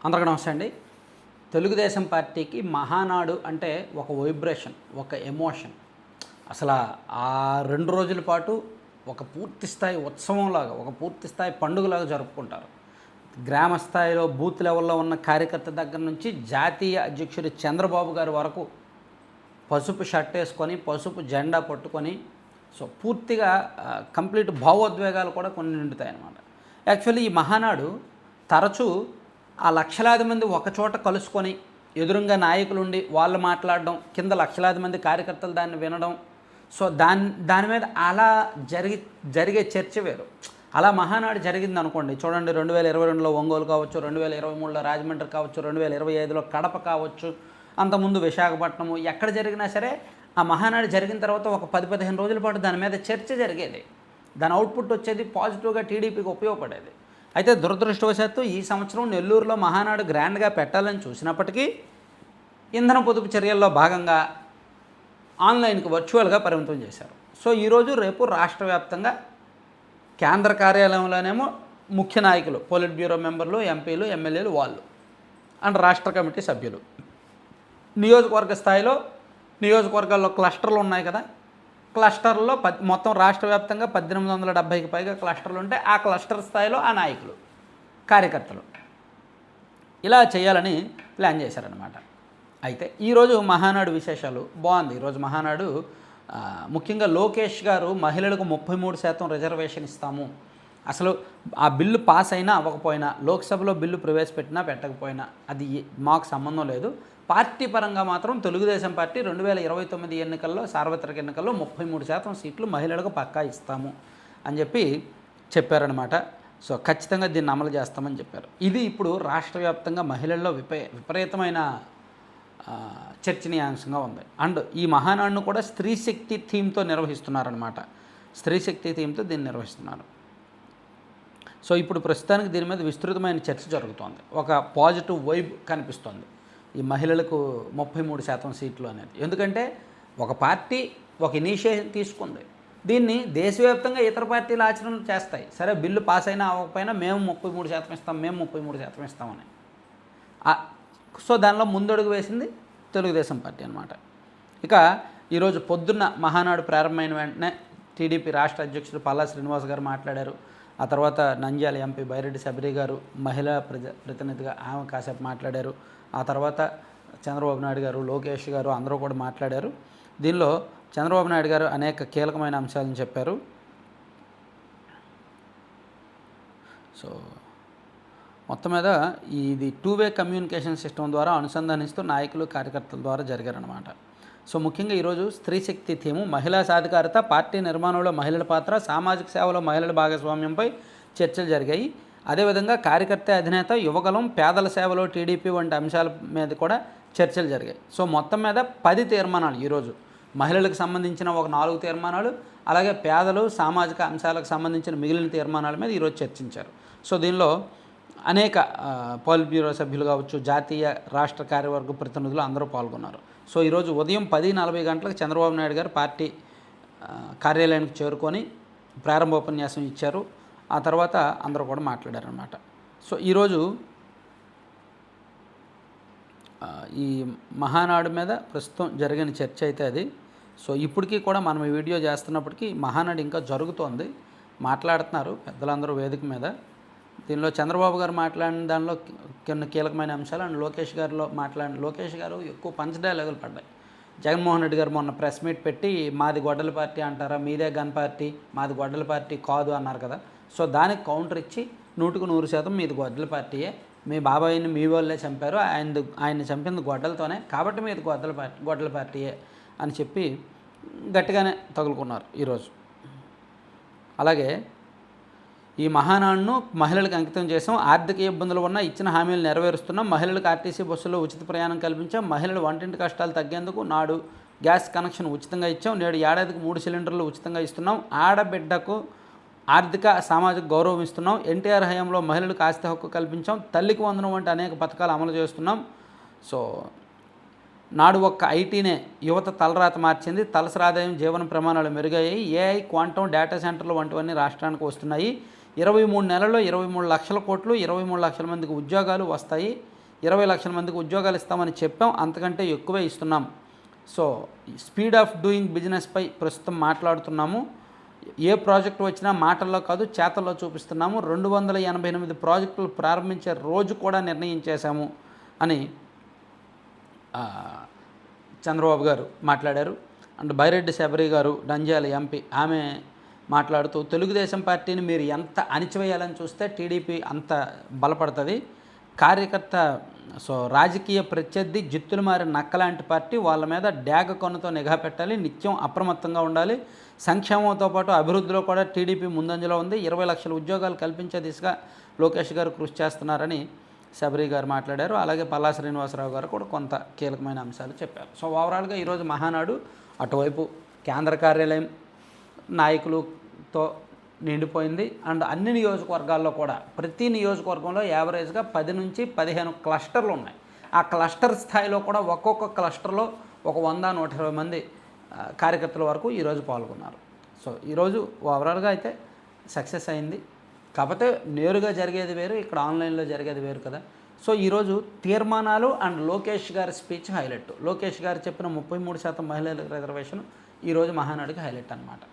అందరికీ నమస్తే అండి. తెలుగుదేశం పార్టీకి మహానాడు అంటే ఒక వైబ్రేషన్, ఒక ఎమోషన్. అసలు ఆ 2 రోజుల పాటు ఒక పూర్తి స్థాయి ఉత్సవంలాగా, ఒక పూర్తి స్థాయి పండుగలాగా జరుపుకుంటారు. గ్రామ స్థాయిలో బూత్ లెవెల్లో ఉన్న కార్యకర్త దగ్గర నుంచి జాతీయ అధ్యక్షుడు చంద్రబాబు గారి వరకు పసుపు షర్ట్ వేసుకొని, పసుపు జెండా పట్టుకొని, సో పూర్తిగా కంప్లీట్ భావోద్వేగాలు కూడా కొన్ని నిండుతాయి అన్నమాట. యాక్చువల్లీ ఈ మహానాడు తరచూ ఆ లక్షలాది మంది ఒకచోట కలుసుకొని ఎదురుంగా నాయకులుండి వాళ్ళు మాట్లాడడం, కింద లక్షలాది మంది కార్యకర్తలు దాన్ని వినడం, సో దాని మీద అలా జరిగే చర్చ వేరు. అలా మహానాడు జరిగింది అనుకోండి, చూడండి 2022లో ఒంగోలు కావచ్చు, 2023లో రాజమండ్రి కావచ్చు, 2025లో కడప కావచ్చు, అంతకుముందు విశాఖపట్నము, ఎక్కడ జరిగినా సరే ఆ మహానాడు జరిగిన తర్వాత ఒక 10-15 రోజుల పాటు దాని మీద చర్చ జరిగేది. దాని అవుట్పుట్ వచ్చేది పాజిటివ్గా టీడీపీకి ఉపయోగపడేది. అయితే దురదృష్టవశాత్తు ఈ సంవత్సరం నెల్లూరులో మహానాడు గ్రాండ్గా పెట్టాలని చూసినప్పటికీ ఇంధన పొదుపు చర్యల్లో భాగంగా ఆన్లైన్కి వర్చువల్గా పరిమితం చేశారు. సో ఈరోజు రేపు రాష్ట్ర వ్యాప్తంగా కేంద్ర కార్యాలయంలోనేమో ముఖ్య నాయకులు, పోలిట్ బ్యూరో మెంబర్లు, ఎంపీలు, ఎమ్మెల్యేలు వాళ్ళు అండ్ రాష్ట్ర కమిటీ సభ్యులు, నియోజకవర్గ స్థాయిలో నియోజకవర్గాల్లో క్లస్టర్లు ఉన్నాయి కదా, క్లస్టర్లో మొత్తం రాష్ట్ర వ్యాప్తంగా 1870కి పైగా క్లస్టర్లు ఉంటే ఆ క్లస్టర్ స్థాయిలో ఆ నాయకులు, కార్యకర్తలు ఇలా చేయాలని ప్లాన్ చేశారనమాట. అయితే ఈరోజు మహానాడు విశేషాలు బాగుంది. ఈరోజు మహానాడు ముఖ్యంగా లోకేష్ గారు మహిళలకు 33% రిజర్వేషన్ ఇస్తాము, అసలు ఆ బిల్లు పాస్ అయినా అవ్వకపోయినా, లోక్సభలో బిల్లు ప్రవేశపెట్టినా పెట్టకపోయినా అది మాకు సంబంధం లేదు, పార్టీ పరంగా మాత్రం తెలుగుదేశం పార్టీ 2029 ఎన్నికల్లో, సార్వత్రిక ఎన్నికల్లో 33% సీట్లు మహిళలకు పక్కా ఇస్తాము అని చెప్పారనమాట. సో ఖచ్చితంగా దీన్ని అమలు చేస్తామని చెప్పారు. ఇది ఇప్పుడు రాష్ట్ర వ్యాప్తంగా మహిళల్లో విపరీతమైన చర్చనీయాంశంగా ఉంది. అండ్ ఈ మహానాడును కూడా స్త్రీ శక్తి థీమ్తో నిర్వహిస్తున్నారనమాట. స్త్రీ శక్తి థీమ్తో దీన్ని నిర్వహిస్తున్నారు. సో ఇప్పుడు ప్రస్తుతానికి దీని మీద విస్తృతమైన చర్చ జరుగుతోంది. ఒక పాజిటివ్ వైబ్ కనిపిస్తోంది ఈ మహిళలకు 33% సీట్లు అనేది. ఎందుకంటే ఒక పార్టీ ఒక ఇనిషియేటివ్ తీసుకుంది, దీన్ని దేశవ్యాప్తంగా ఇతర పార్టీలు ఆచరణ చేస్తాయి. సరే బిల్లు పాస్ అయినా అవ్వకపోయినా మేము 33% ఇస్తాం, మేము 33% ఇస్తామని. సో దానిలో ముందడుగు వేసింది తెలుగుదేశం పార్టీ అనమాట. ఇక ఈరోజు పొద్దున్న మహానాడు ప్రారంభమైన వెంటనే టీడీపీ రాష్ట్ర అధ్యక్షుడు పల్లా శ్రీనివాస్ గారు మాట్లాడారు. ఆ తర్వాత నంద్యాల ఎంపీ బైరెడ్డి శబరి గారు మహిళా ప్రతినిధిగా ఆమె కాసేపు మాట్లాడారు. ఆ తర్వాత చంద్రబాబు నాయుడు గారు, లోకేష్ గారు అందరూ కూడా మాట్లాడారు. దీనిలో చంద్రబాబు నాయుడు గారు అనేక కీలకమైన అంశాలను చెప్పారు. సో మొత్తం మీద ఇది 2-వే కమ్యూనికేషన్ సిస్టమ్ ద్వారా అనుసంధానిస్తూ నాయకులు, కార్యకర్తల ద్వారా జరిగారనమాట. సో ముఖ్యంగా ఈరోజు స్త్రీ శక్తి థీము, మహిళా సాధికారత, పార్టీ నిర్మాణంలో మహిళల పాత్ర, సామాజిక సేవలో మహిళల భాగస్వామ్యంపై చర్చలు జరిగాయి. అదేవిధంగా కార్యకర్త అధినేత, యువగలం, పేదల సేవలో టీడీపీ వంటి అంశాల మీద కూడా చర్చలు జరిగాయి. సో మొత్తం మీద 10 తీర్మానాలు ఈరోజు, మహిళలకు సంబంధించిన ఒక 4 తీర్మానాలు, అలాగే పేదలు, సామాజిక అంశాలకు సంబంధించిన మిగిలిన తీర్మానాల మీద ఈరోజు చర్చించారు. సో దీనిలో అనేక పోలిట్ బ్యూరో సభ్యులు కావచ్చు, జాతీయ రాష్ట్ర కార్యవర్గ ప్రతినిధులు అందరూ పాల్గొన్నారు. సో ఈరోజు ఉదయం 10:40 గంటలకు చంద్రబాబు నాయుడు గారు పార్టీ కార్యాలయానికి చేరుకొని ప్రారంభోపన్యాసం ఇచ్చారు. ఆ తర్వాత అందరూ కూడా మాట్లాడారనమాట. సో ఈరోజు ఈ మహానాడు మీద ప్రస్తుతం జరిగిన చర్చ అయితే అది. సో ఇప్పటికీ కూడా మనం ఈ వీడియో చేస్తున్నప్పటికీ మహానాడు ఇంకా జరుగుతోంది, మాట్లాడుతున్నారు పెద్దలందరూ వేదిక మీద. దీనిలో చంద్రబాబు గారు మాట్లాడిన దానిలో కొన్ని కీలకమైన అంశాలు అండ్ లోకేష్ గారు ఎక్కువ పంచ్ డైలాగులు పడ్డాయి. జగన్మోహన్ రెడ్డి గారు మొన్న ప్రెస్ మీట్ పెట్టి మాది గొడ్డల పార్టీ అంటారా, మీదే గన్ పార్టీ, మాది గొడ్డల పార్టీ కాదు అన్నారు కదా. సో దానికి కౌంటర్ ఇచ్చి 100% మీది గొడ్డల పార్టీయే, మీ బాబాయిని మీ వాళ్ళే చంపారు, ఆయన్ని చంపింది గొడ్డలతోనే, కాబట్టి మీది గొడ్డల పార్టీయే అని చెప్పి గట్టిగానే తగులుకున్నారు ఈరోజు. అలాగే ఈ మహానాడును మహిళలకు అంకితం చేసాం, ఆర్థిక ఇబ్బందులు ఉన్నా ఇచ్చిన హామీలు నెరవేరుస్తున్నాం, మహిళలకు ఆర్టీసీ బస్సుల్లో ఉచిత ప్రయాణం కల్పించాం, మహిళలు వంటింటి కష్టాలు తగ్గేందుకు నాడు గ్యాస్ కనెక్షన్ ఉచితంగా ఇచ్చాం, నేడు ఏడాదికి 3 సిలిండర్లు ఉచితంగా ఇస్తున్నాం, ఆడబిడ్డకు ఆర్థిక సామాజిక గౌరవం ఇస్తున్నాం, ఎన్టీఆర్ హయాంలో మహిళలకు ఆస్తి హక్కు కల్పించాం, తల్లికి వందనం వంటి అనేక పథకాలు అమలు చేస్తున్నాం. సో నాడు ఒక్క ఐటీనే యువత తలరాత మార్చింది, తలసరి ఆదాయం, జీవన ప్రమాణాలు మెరుగయ్యాయి, ఏఐ, క్వాంటం, డేటా సెంటర్లు వంటివన్నీ రాష్ట్రానికి వస్తున్నాయి, 23 నెలల్లో 23 లక్షల కోట్లు, 23 లక్షల మందికి ఉద్యోగాలు వస్తాయి, 20 లక్షల మందికి ఉద్యోగాలు ఇస్తామని చెప్పాం, అంతకంటే ఎక్కువే ఇస్తున్నాం. సో స్పీడ్ ఆఫ్ డూయింగ్ బిజినెస్పై ప్రస్తుతం మాట్లాడుతున్నాము. ఏ ప్రాజెక్టు వచ్చినా మాటల్లో కాదు చేతల్లో చూపిస్తున్నాము. 288 ప్రాజెక్టులు ప్రారంభించే రోజు కూడా నిర్ణయించేశాము అని చంద్రబాబు గారు మాట్లాడారు. అండ్ బైరెడ్డి శబరి గారు, నంద్యాల ఎంపీ, ఆమె మాట్లాడుతూ తెలుగుదేశం పార్టీని మీరు ఎంత అణిచివేయాలని చూస్తే టీడీపీ అంత బలపడుతుంది. కార్యకర్త రాజకీయ ప్రత్యర్థి జిత్తులు మారిన నక్కలాంటి పార్టీ, వాళ్ళ మీద డ్యాగ కొనతో నిఘా పెట్టాలి, నిత్యం అప్రమత్తంగా ఉండాలి. సంక్షేమంతో పాటు అభివృద్ధిలో కూడా టీడీపీ ముందంజలో ఉంది. 20 లక్షల ఉద్యోగాలు కల్పించే దిశగా లోకేష్ గారు కృషి చేస్తున్నారని శబరి గారు మాట్లాడారు. అలాగే పల్లా శ్రీనివాసరావు గారు కూడా కొంత కీలకమైన అంశాలు చెప్పారు. సో ఓవరాల్గా ఈరోజు మహానాడు అటువైపు కేంద్ర కార్యాలయం నాయకులతో నిండిపోయింది. అండ్ అన్ని నియోజకవర్గాల్లో కూడా ప్రతి నియోజకవర్గంలో యావరేజ్గా 10 నుంచి 15 క్లస్టర్లు ఉన్నాయి. ఆ క్లస్టర్ స్థాయిలో కూడా ఒక్కొక్క క్లస్టర్లో ఒక 100-120 మంది కార్యకర్తల వరకు ఈరోజు పాల్గొన్నారు. సో ఈరోజు ఓవరాల్గా అయితే సక్సెస్ అయింది. కాకపోతే నేరుగా జరిగేది వేరు, ఇక్కడ ఆన్లైన్లో జరిగేది వేరు కదా. సో ఈరోజు తీర్మానాలు అండ్ లోకేష్ గారి స్పీచ్ హైలైట్. లోకేష్ గారు చెప్పిన 33% మహిళల రిజర్వేషన్ ఈరోజు మహానాడుకి హైలైట్ అనమాట.